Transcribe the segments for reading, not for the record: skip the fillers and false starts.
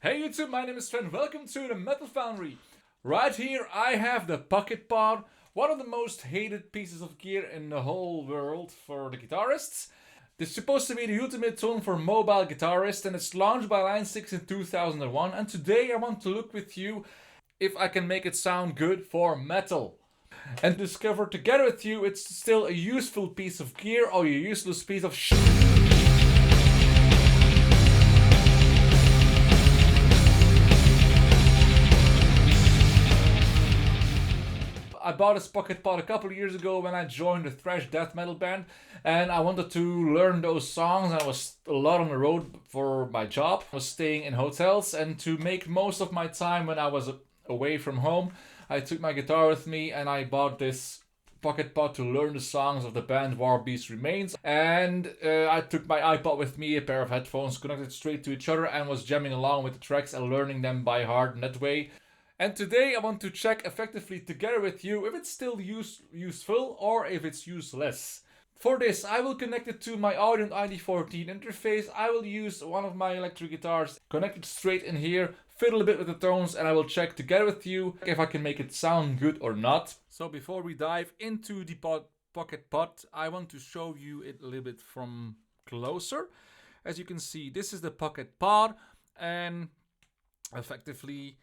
Hey YouTube, my name is Sven. Welcome to the Metal Foundry. Right here I have the Pocket Pod, one of the most hated pieces of gear in the whole world for the guitarists. This is supposed to be the ultimate tone for mobile guitarists, and it's launched by Line 6 in 2001. And today I want to look with you if I can make it sound good for metal. And discover together with you it's still a useful piece of gear or a useless piece of shit. I bought this Pocket Pod a couple of years ago when I joined a thrash death metal band, and I wanted to learn those songs. I was a lot on the road for my job. I was staying in hotels, and to make most of my time when I was away from home, I took my guitar with me and I bought this Pocket Pod to learn the songs of the band War Beast Remains. And I took my iPod with me, a pair of headphones connected straight to each other, and was jamming along with the tracks and learning them by heart in that way. And today I want to check effectively together with you if it's still useful or if it's useless. For this I will connect it to my Audient ID14 interface. I will use one of my electric guitars, connect it straight in here, fiddle a bit with the tones, and I will check together with you if I can make it sound good or not. So before we dive into the Pocket Pod, I want to show you it a little bit from closer. As you can see, this is the Pocket Pod, and effectively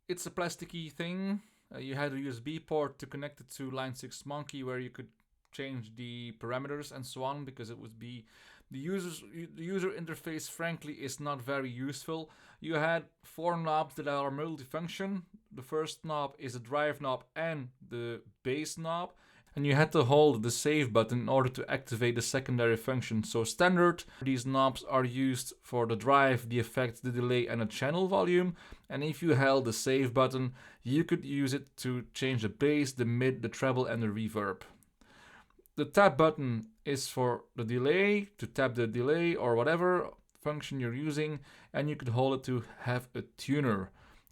it's a plasticky thing. You had a USB port to connect it to Line 6 Monkey, where you could change the parameters and so on, because it would be the user interface frankly is not very useful. You had 4 knobs that are multifunction. The first knob is the drive knob and the bass knob, and you had to hold the save button in order to activate the secondary function. So standard, these knobs are used for the drive, the effect, the delay, and the channel volume. And if you held the save button, you could use it to change the bass, the mid, the treble, and the reverb. The tap button is for the delay, to tap the delay or whatever function you're using, and you could hold it to have a tuner.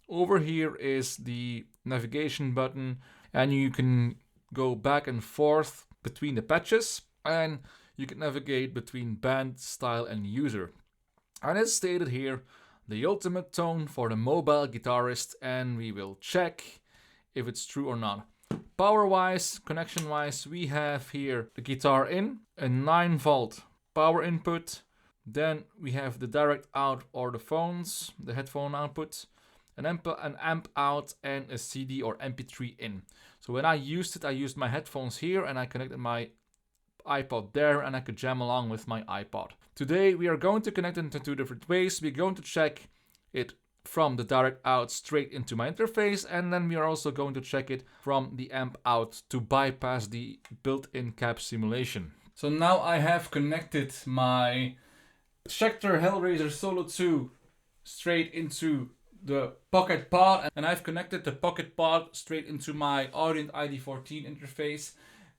Over here is the navigation button, and you can go back and forth between the patches, and you can navigate between band, style, and user. And it's stated here, the ultimate tone for the mobile guitarist, and we will check if it's true or not. Power wise, connection wise, we have here the guitar in, a 9-volt power input, then we have the direct out or the phones, the headphone output, an amp out, and a CD or MP3 in. So when I used my headphones here, and I connected my iPod there, and I could jam along with my iPod. Today we are going to connect it in 2 different ways. We're going to check it from the direct out straight into my interface, and then we are also going to check it from the amp out to bypass the built-in cab simulation. So now I have connected my Schecter Hellraiser Solo 2 straight into the Pocket Pod, and I've connected the Pocket Pod straight into my Audient ID14 interface,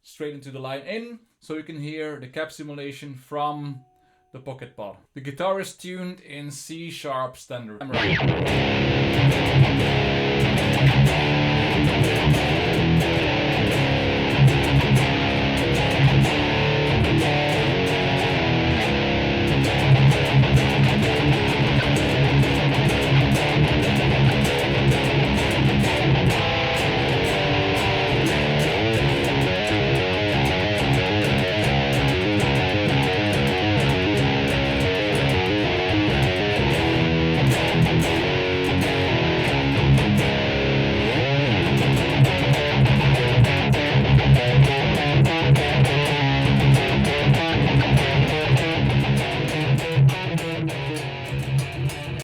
straight into the line in, so you can hear the cab simulation from the Pocket Pod. The guitar is tuned in C# standard.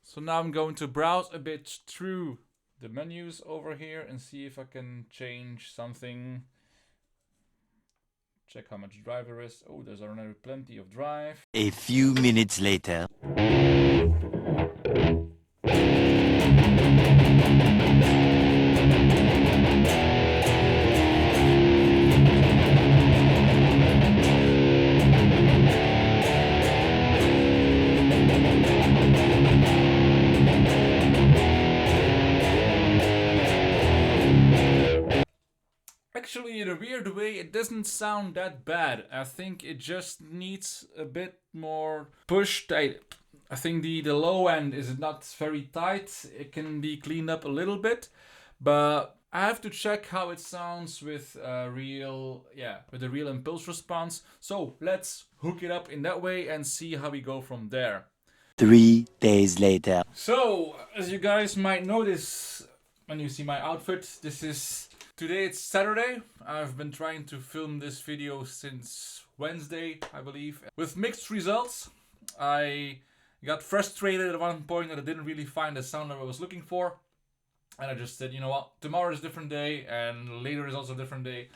So now I'm going to browse a bit through the menus over here and see if I can change something. Check how much drive there is. Oh, there's already plenty of drive. A few minutes later. Actually, in a weird way, it doesn't sound that bad. I think it just needs a bit more push. I think the low end is not very tight. It can be cleaned up a little bit, but I have to check how it sounds with a real impulse response. So let's hook it up in that way and see how we go from there. 3 days later. So, as you guys might notice when you see my outfit, today it's Saturday. I've been trying to film this video since Wednesday, I believe, with mixed results. I got frustrated at one point that I didn't really find the sound that I was looking for. And I just said, you know what, tomorrow is a different day and later is also a different day.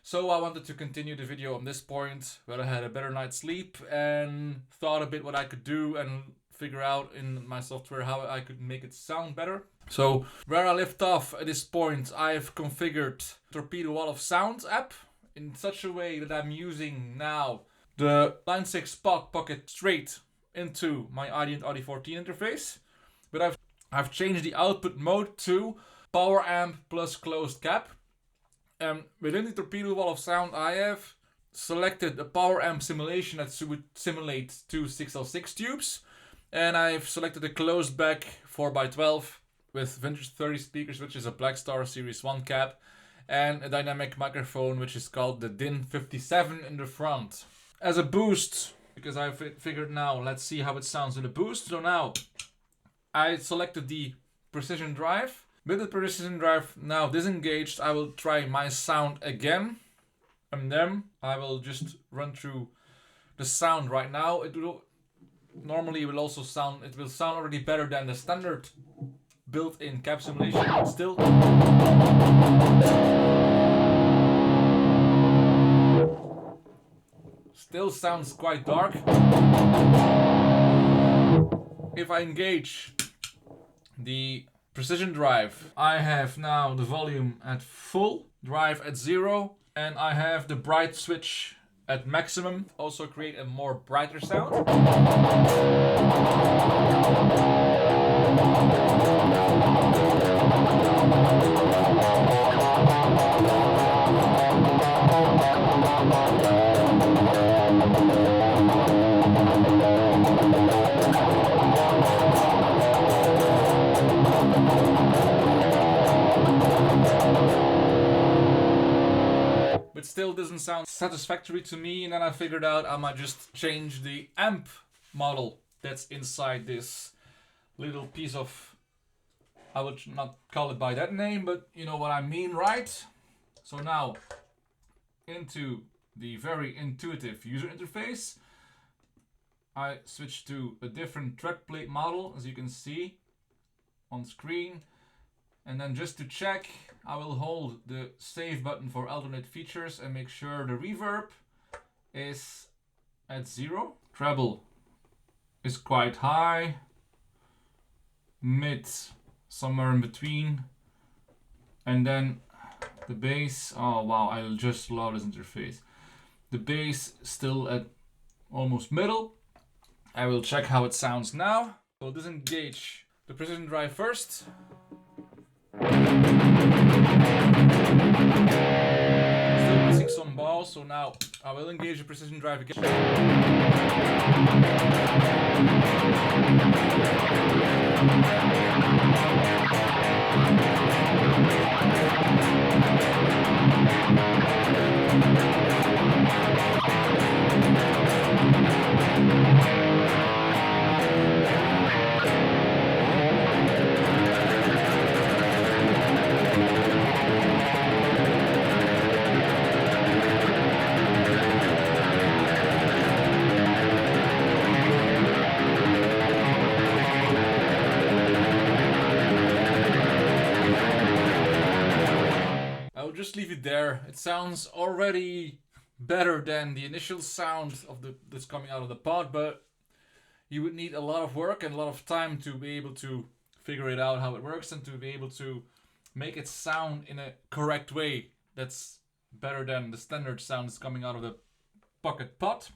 So I wanted to continue the video on this point where I had a better night's sleep and thought a bit what I could do and figure out in my software how I could make it sound better. So where I left off at this point, I've configured Torpedo Wall of Sound app in such a way that I'm using now the Line 6 pod pocket straight into my Audient ID14 interface. But I've changed the output mode to power amp plus closed cap. Within the Torpedo Wall of Sound, I have selected a power amp simulation that would simulate two 6L6 tubes. And I've selected a closed back 4x12 with vintage 30 speakers, which is a Blackstar Series 1 cap, and a dynamic microphone, which is called the DIN 57 in the front. As a boost, because I figured now, let's see how it sounds in a boost. So now, I selected the precision drive. With the precision drive now disengaged, I will try my sound again. And then I will just run through the sound right now. Normally it will sound already better than the standard built-in cap simulation, but still sounds quite dark. If I engage the precision drive, I have now the volume at full, drive at 0, and I have the bright switch at maximum. Also create a more brighter sound. But still doesn't sound satisfactory to me, and then I figured out I might just change the amp model that's inside this little piece of, I would not call it by that name, but you know what I mean, right? So now, into the very intuitive user interface, I switch to a different tread plate model, as you can see on screen. And then just to check, I will hold the save button for alternate features and make sure the reverb is at 0. Treble is quite high. Mid, somewhere in between. And then the bass, oh wow, I just love this interface. The bass still at almost middle. I will check how it sounds now. So disengage the precision drive first. Still missing some balls, so now I will engage the precision drive again. Just leave it there. It sounds already better than the initial sound of that's coming out of the pod, but you would need a lot of work and a lot of time to be able to figure it out how it works and to be able to make it sound in a correct way that's better than the standard sounds coming out of the pocket pod.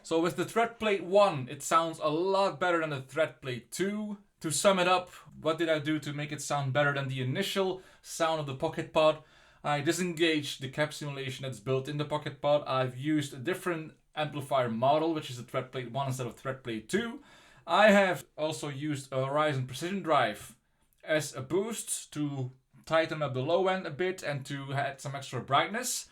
So with the thread plate 1, it sounds a lot better than the thread plate 2. To sum it up, what did I do to make it sound better than the initial sound of the pocket pod? I disengaged the cap simulation that's built in the pocket pod. I've used a different amplifier model, which is a thread plate 1 instead of thread plate 2. I have also used a Horizon Precision Drive as a boost to tighten up the low end a bit and to add some extra brightness.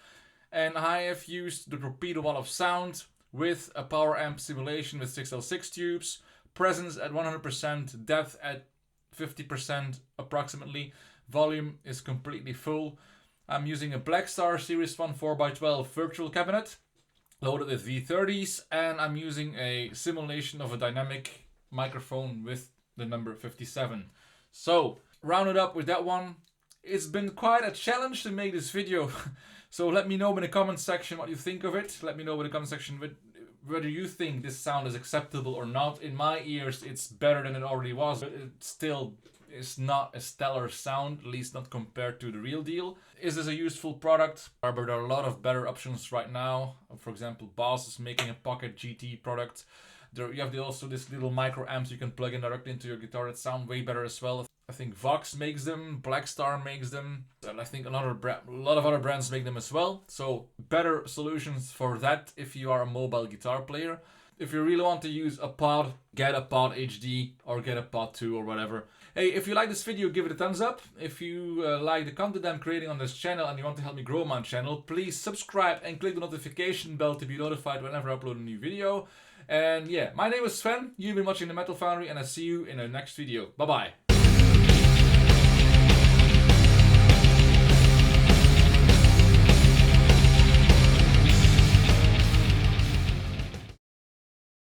And I have used the Torpedo wall of sound with a power amp simulation with 6L6 tubes, presence at 100%, depth at 50% approximately, volume is completely full. I'm using a Blackstar Series 1 4x12 virtual cabinet loaded with V30s, and I'm using a simulation of a dynamic microphone with the number 57. So, rounded up with that one. It's been quite a challenge to make this video. So let me know in the comment section what you think of it. Let me know in the comment section whether you think this sound is acceptable or not. In my ears, it's better than it already was, but it still is not a stellar sound, at least not compared to the real deal. Is this a useful product? But there are a lot of better options right now. For example, Boss is making a Pocket GT product. You have also this little micro amps you can plug in directly into your guitar that sound way better as well. I think Vox makes them, Blackstar makes them, and I think a lot of other brands make them as well. So better solutions for that if you are a mobile guitar player. If you really want to use a pod, get a Pod HD or get a Pod 2 or whatever. Hey, if you like this video, give it a thumbs up. If you like the content I'm creating on this channel and you want to help me grow my channel, please subscribe and click the notification bell to be notified whenever I upload a new video. And yeah, my name is Sven, you've been watching the Metal Foundry, and I'll see you in the next video. Bye bye.